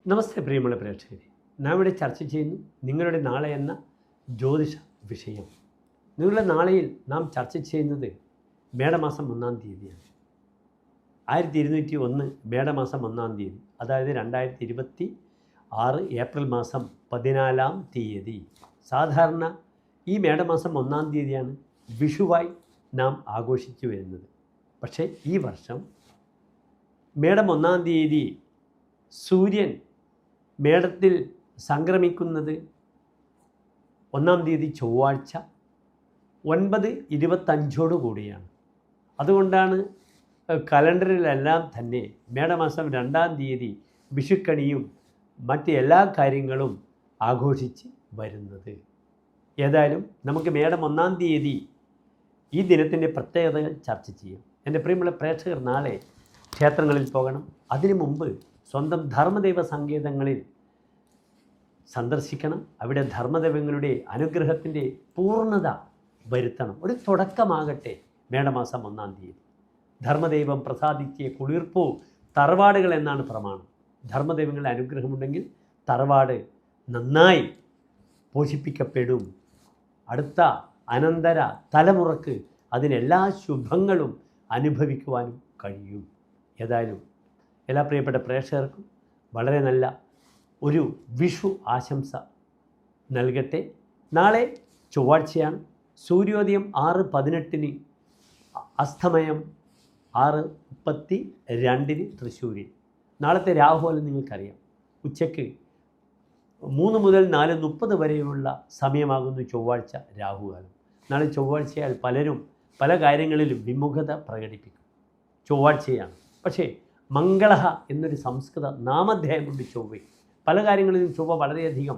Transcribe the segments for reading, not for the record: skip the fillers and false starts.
നമസ്തേ പ്രിയമുള്ള പ്രേക്ഷകരെ, നാം ഇവിടെ ചർച്ച ചെയ്യുന്നു നിങ്ങളുടെ നാളെ എന്ന ജ്യോതിഷ വിഷയം. നിങ്ങളുടെ നാളെയിൽ നാം ചർച്ച ചെയ്യുന്നത് മേടമാസം 1-ാം തീയതിയാണ്. 1201 മേടമാസം 1-ാം തീയതി, അതായത് 2026 ഏപ്രിൽ മാസം 14-ാം തീയതി. സാധാരണ ഈ മേടമാസം 1-ാം തീയതിയാണ് വിഷുവായി നാം ആഘോഷിച്ചു വരുന്നത്. പക്ഷേ ഈ വർഷം മേടം 1-ാം തീയതി സൂര്യൻ മേടത്തിൽ സംക്രമിക്കുന്നത് 1-ാം തീയതി ചൊവ്വാഴ്ച 9:25 കൂടിയാണ്. അതുകൊണ്ടാണ് കലണ്ടറിലെല്ലാം തന്നെ മേടമാസം 2-ാം തീയതി വിഷുക്കണിയും മറ്റ് എല്ലാ കാര്യങ്ങളും ആഘോഷിച്ച് വരുന്നത്. ഏതായാലും നമുക്ക് മേടം 1-ാം തീയതി ഈ ദിനത്തിൻ്റെ പ്രത്യേകതകൾ ചർച്ച ചെയ്യാം. എൻ്റെ പ്രിയമുള്ള പ്രേക്ഷകർ നാളെ ക്ഷേത്രങ്ങളിൽ പോകണം. അതിനു മുമ്പ് സ്വന്തം ധർമ്മദൈവ സങ്കേതങ്ങളിൽ സന്ദർശിക്കണം. അവിടെ ധർമ്മദൈവങ്ങളുടെ അനുഗ്രഹത്തിൻ്റെ പൂർണ്ണത വരുത്തണം. ഒരു തുടക്കമാകട്ടെ മേടമാസം 1-ാം തീയതി. ധർമ്മദൈവം പ്രസാദിക്കുക കുളിർപ്പൂ തറവാടുകൾ എന്നാണ് പ്രമാണം. ധർമ്മദൈവങ്ങളുടെ അനുഗ്രഹമുണ്ടെങ്കിൽ തറവാട് നന്നായി പോഷിപ്പിക്കപ്പെടും. അടുത്ത അനന്തര തലമുറക്ക് അതിനെല്ലാ ശുഭങ്ങളും അനുഭവിക്കുവാനും കഴിയും. ഏതായാലും എല്ലാ പ്രിയപ്പെട്ട പ്രേക്ഷകർക്കും വളരെ നല്ല ഒരു വിഷു ആശംസ നൽകട്ടെ. നാളെ ചൊവ്വാഴ്ചയാണ്. സൂര്യോദയം 6:18, അസ്തമയം 6:32 തൃശ്ശൂരിൽ. നാളത്തെ രാഹുകാലം നിങ്ങൾക്കറിയാം. ഉച്ചയ്ക്ക് 3 മുതൽ 4:30 വരെയുള്ള സമയമാകുന്നു ചൊവ്വാഴ്ച രാഹുകാലം. നാളെ ചൊവ്വാഴ്ചയാൽ പലരും പല കാര്യങ്ങളിലും വിമുഖത പ്രകടിപ്പിക്കും. ചൊവ്വാഴ്ചയാണ്. പക്ഷേ മംഗളഹ എന്നൊരു സംസ്കൃത നാമധേയമുണ്ട് ചൊവ്വ. പല കാര്യങ്ങളിലും ചൊവ്വ വളരെയധികം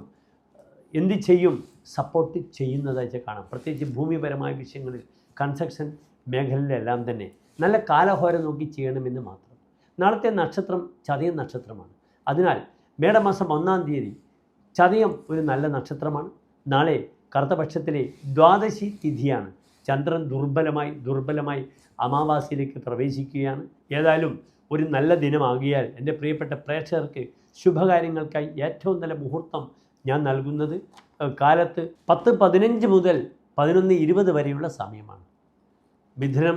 എന്ത് ചെയ്യും, സപ്പോർട്ട് ചെയ്യുന്നതായിട്ട് കാണാം. പ്രത്യേകിച്ച് ഭൂമിപരമായ വിഷയങ്ങളിൽ, കൺസ്ട്രക്ഷൻ മേഖലയിലെല്ലാം തന്നെ നല്ല കാലഹോര നോക്കി ചെയ്യണമെന്ന് മാത്രം. നാളത്തെ നക്ഷത്രം ചതയം നക്ഷത്രമാണ്. അതിനാൽ മേടമാസം 1-ാം തീയതി ചതയം ഒരു നല്ല നക്ഷത്രമാണ്. നാളെ കറുത്തപക്ഷത്തിലെ ദ്വാദശി തിഥിയാണ്. ചന്ദ്രൻ ദുർബലമായി അമാവാസിയിലേക്ക് പ്രവേശിക്കുകയാണ്. ഏതായാലും ഒരു നല്ല ദിനമാകിയാൽ എൻ്റെ പ്രിയപ്പെട്ട പ്രേക്ഷകർക്ക് ശുഭകാര്യങ്ങൾക്കായി ഏറ്റവും നല്ല മുഹൂർത്തം ഞാൻ നൽകുന്നത് കാലത്ത് 10:15 മുതൽ 11:20 വരെയുള്ള സമയമാണ്. മിഥുനം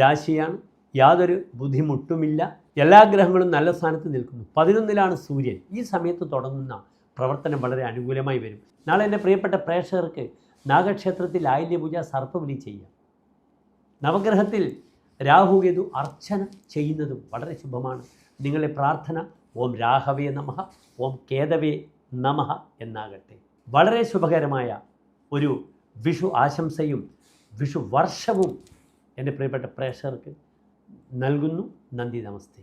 രാശിയാണ്. യാതൊരു ബുദ്ധിമുട്ടുമില്ല. എല്ലാ ഗ്രഹങ്ങളും നല്ല സ്ഥാനത്ത് നിൽക്കുന്നു. 11-ലാണ് സൂര്യൻ. ഈ സമയത്ത് തുടങ്ങുന്ന പ്രവർത്തനം വളരെ അനുകൂലമായി വരും. നാളെ എൻ്റെ പ്രിയപ്പെട്ട പ്രേക്ഷകർക്ക് നാഗക്ഷേത്രത്തിൽ ആയില്യപൂജ സർപ്പബലി ചെയ്യാം. നവഗ്രഹത്തിൽ രാഹുകേതു അർച്ചന ചെയ്യുന്നതും വളരെ ശുഭമാണ്. നിങ്ങളുടെ പ്രാർത്ഥന ഓം രാഹവേ നമഃ, ഓം കേതവേ നമഃ എന്നാകട്ടെ. വളരെ ശുഭകരമായ ഒരു വിഷു ആശംസയും വിഷു വർഷവും എൻ്റെ പ്രിയപ്പെട്ട പ്രേക്ഷകർക്ക് നൽകുന്നു. നന്ദി, നമസ്തേ.